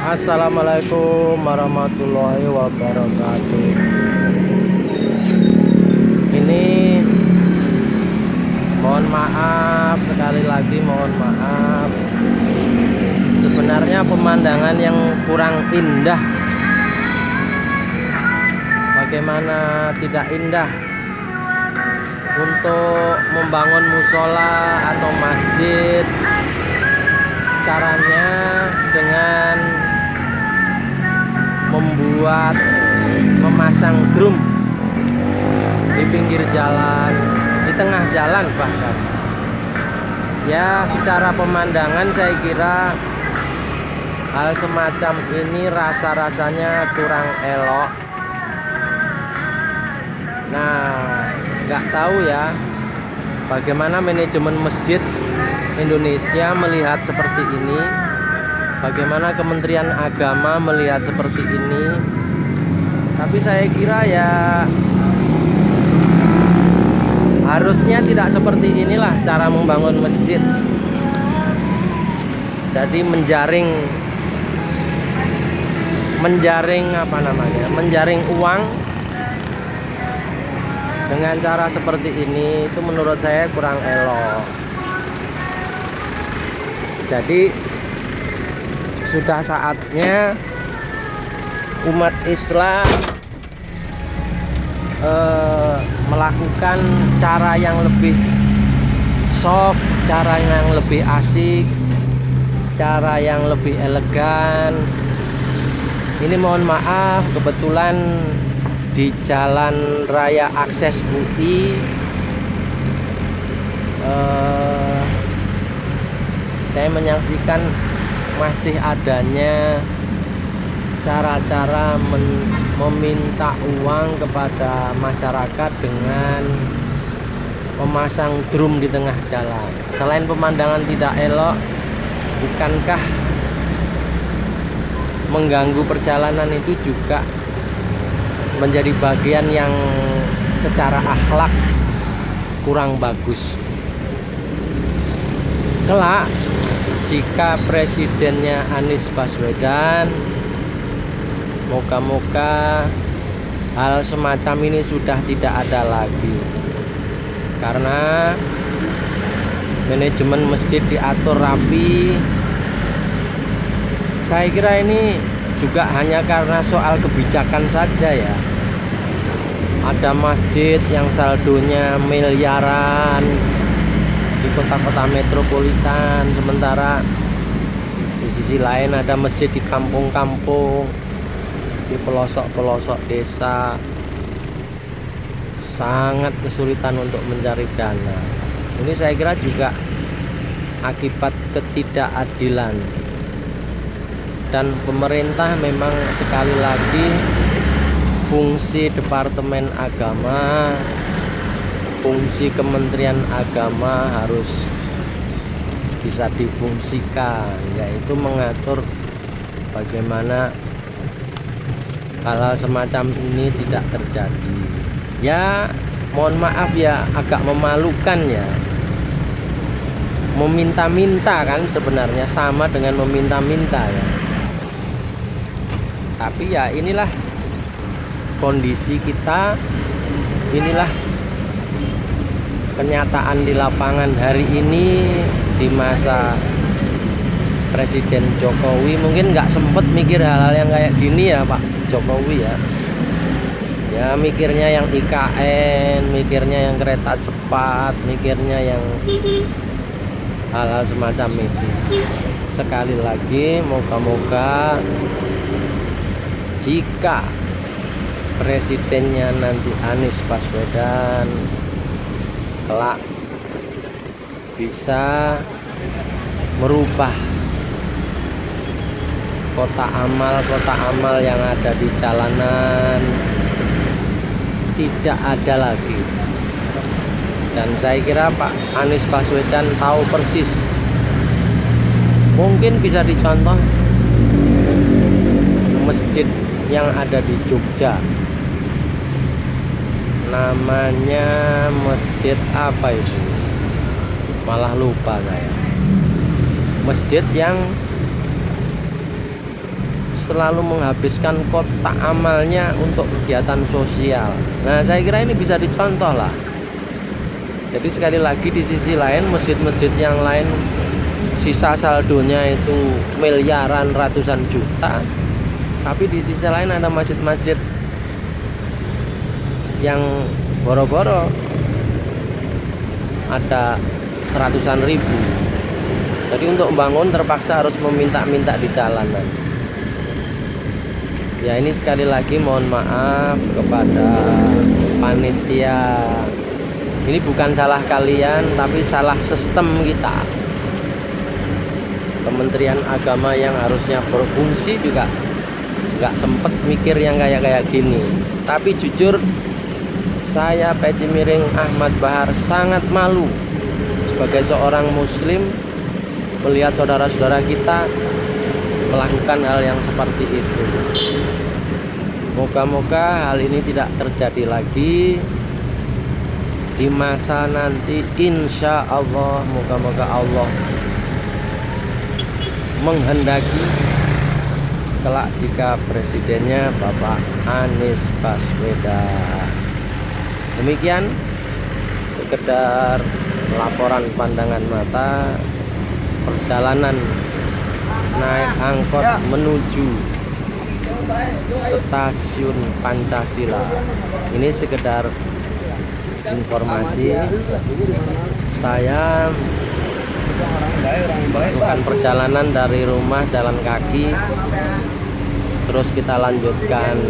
Assalamualaikum warahmatullahi wabarakatuh. Ini mohon maaf, sekali lagi mohon maaf. Sebenarnya pemandangan yang kurang indah. Bagaimana tidak indah untuk membangun musola atau masjid. Caranya dengan memasang drum di pinggir jalan, di tengah jalan bahkan. Ya, secara pemandangan saya kira hal semacam ini rasa-rasanya kurang elok. Nah, nggak tahu ya bagaimana manajemen masjid Indonesia melihat seperti ini, bagaimana Kementerian Agama melihat seperti ini. Tapi saya kira ya harusnya tidak seperti inilah cara membangun masjid. Jadi menjaring uang dengan cara seperti ini, itu menurut saya kurang elok. Jadi sudah saatnya umat Islam melakukan cara yang lebih soft, cara yang lebih asik, cara yang lebih elegan. Ini mohon maaf, kebetulan di Jalan Raya Akses UI saya menyaksikan masih adanya cara-cara meminta uang kepada masyarakat dengan memasang drum di tengah jalan. Selain pemandangan tidak elok, bukankah mengganggu perjalanan itu juga menjadi bagian yang secara akhlak kurang bagus? Kelak jika presidennya Anies Baswedan, moga-moga hal semacam ini sudah tidak ada lagi, karena manajemen masjid diatur rapi. Saya kira ini juga hanya karena soal kebijakan saja ya. Ada masjid yang saldonya miliaran di kota-kota metropolitan, sementara di sisi lain ada masjid di kampung-kampung, di pelosok-pelosok desa, sangat kesulitan untuk mencari dana. Ini saya kira juga akibat ketidakadilan, dan pemerintah memang sekali lagi fungsi Departemen Agama, fungsi Kementerian Agama harus bisa difungsikan, yaitu mengatur bagaimana hal-hal semacam ini tidak terjadi. Ya, mohon maaf ya, agak memalukan ya. Meminta-minta kan sebenarnya sama dengan meminta-minta ya. Tapi ya inilah kondisi kita, inilah kenyataan di lapangan hari ini di masa Presiden Jokowi. Mungkin nggak sempet mikir hal-hal yang kayak gini ya Pak Jokowi ya. Ya mikirnya yang IKN, mikirnya yang kereta cepat, mikirnya yang hal-hal semacam itu. Sekali lagi moga-moga jika presidennya nanti Anies Baswedan kelak bisa merubah kota amal yang ada di jalanan tidak ada lagi. Dan saya kira Pak Anies Baswedan tahu persis, mungkin bisa dicontoh masjid yang ada di Jogja, namanya masjid apa itu, malah lupa saya. Masjid yang selalu menghabiskan kotak amalnya untuk kegiatan sosial. Nah, saya kira ini bisa dicontoh lah. Jadi sekali lagi di sisi lain masjid-masjid yang lain sisa saldonya itu miliaran, ratusan juta. Tapi di sisi lain ada masjid-masjid yang boro-boro ada ratusan ribu. Jadi untuk bangun terpaksa harus meminta-minta di jalanan. Ya, ini sekali lagi mohon maaf kepada panitia. Ini bukan salah kalian, tapi salah sistem kita. Kementerian Agama yang harusnya berfungsi juga nggak sempet mikir yang kayak gini. Tapi jujur, saya Peci Miring Ahmad Bahar sangat malu sebagai seorang muslim melihat saudara-saudara kita melakukan hal yang seperti itu. Moga-moga hal ini tidak terjadi lagi di masa nanti, insya Allah. Moga-moga Allah menghendaki kelak jika presidennya Bapak Anies Baswedan. Demikian sekedar laporan pandangan mata perjalanan naik angkot menuju stasiun Pancasila. Ini sekedar informasi. Saya melakukan perjalanan dari rumah jalan kaki, terus kita lanjutkan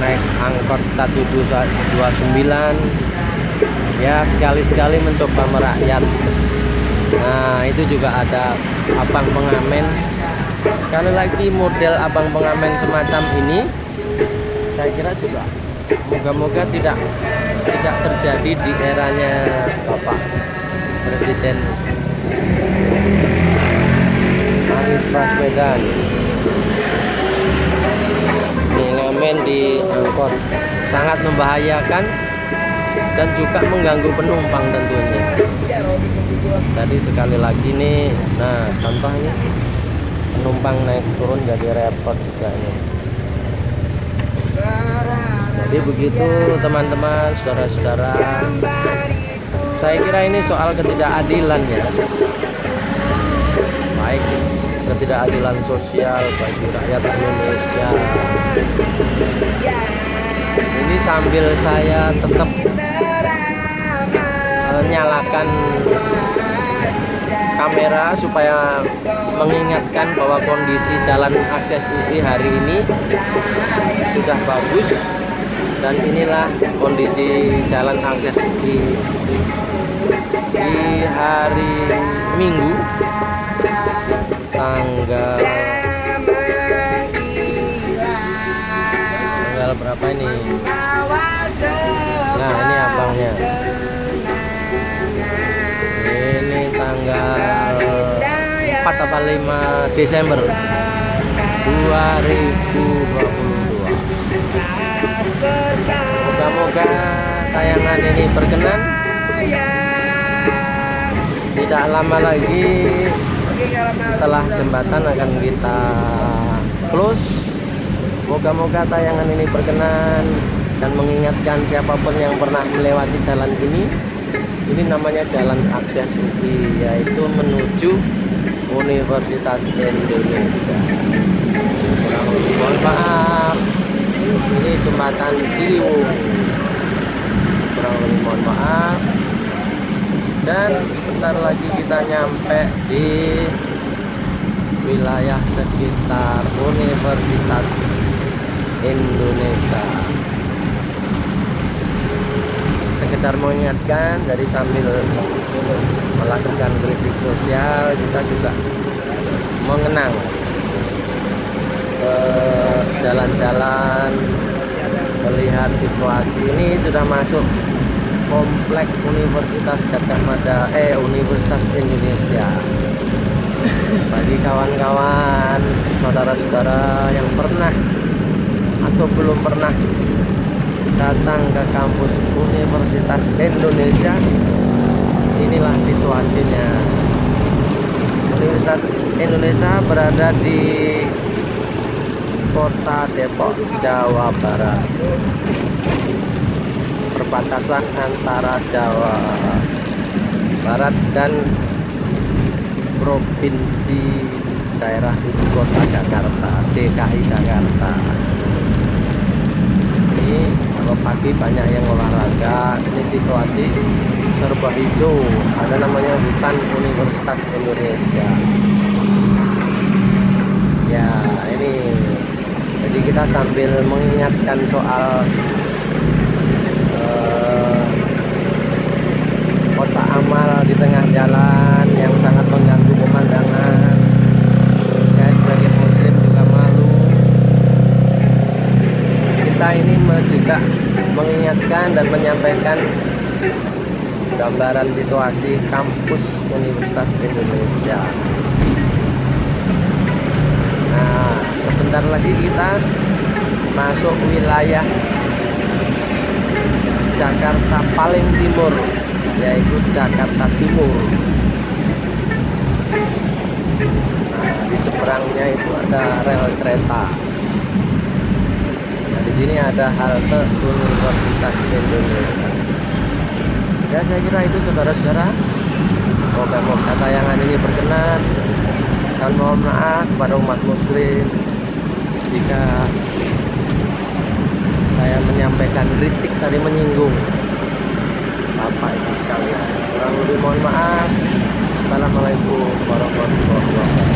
naik angkot 1229. Ya, sekali-sekali mencoba merakyat. Nah, itu juga ada abang pengamen. Sekali lagi model abang pengamen semacam ini saya kira juga moga-moga tidak terjadi di eranya Bapak Presiden Anies Baswedan. Ini ngamen di angkot sangat membahayakan dan juga mengganggu penumpang tentunya. Tadi sekali lagi nih, nah contohnya penumpang naik turun jadi repot juga nih. Jadi begitu teman-teman, saudara-saudara. Saya kira ini soal ketidakadilan ya. Baik ketidakadilan sosial bagi rakyat Indonesia. Ini sambil saya tetap menyalakan kamera supaya mengingatkan bahwa kondisi jalan akses UI hari ini sudah bagus, dan inilah kondisi jalan akses UI di hari Minggu tanggal berapa ini? Nah, ini abangnya. Ini tanggal 4 atau 5 Desember 2022. Moga-moga tayangan ini berkenan. Tidak lama lagi setelah jembatan akan kita close. Moga-moga tayangan ini berkenan dan mengingatkan siapapun yang pernah melewati jalan ini. Ini namanya jalan akses UI, yaitu menuju Universitas Indonesia. Kurang lebih mohon maaf, ini jembatan Ciliwung. Kurang lebih mohon maaf. Dan sebentar lagi kita nyampe di wilayah sekitar Universitas Indonesia. Sekedar mengingatkan, dari sambil melakukan kritik sosial, kita juga mengenang jalan-jalan, melihat situasi. Ini sudah masuk komplek Universitas Gadjah Mada, Universitas Indonesia. Bagi kawan-kawan, saudara-saudara yang pernah atau belum pernah datang ke kampus Universitas Indonesia, inilah situasinya. Universitas Indonesia berada di Kota Depok, Jawa Barat. Perbatasan antara Jawa Barat dan Provinsi Daerah Ibu Kota Jakarta, DKI Jakarta. Ini kalau pagi banyak yang olahraga. Ini situasi serba hijau, ada namanya hutan Universitas Indonesia. Ya, ini jadi kita sambil mengingatkan soal kota amal di tengah jalan yang sangat mengganggu pemandangan. Saya sebagai muslim juga malu. Kita ini juga mengingatkan dan menyampaikan gambaran situasi kampus Universitas Indonesia. Nah, sebentar lagi kita masuk wilayah Jakarta paling timur, yaitu Jakarta Timur. Nah, di seberangnya itu ada rel kereta. Nah, di sini ada halte Universitas Indonesia. Ya, saya kira itu saudara-saudara. Moga-moga tayangan ini berkenan. Dan mohon maaf kepada umat muslim jika saya menyampaikan kritik tadi menyinggung Bapak Ibu sekalian. Kurang lebih mohon maaf. Assalamualaikum warahmatullahi wabarakatuh.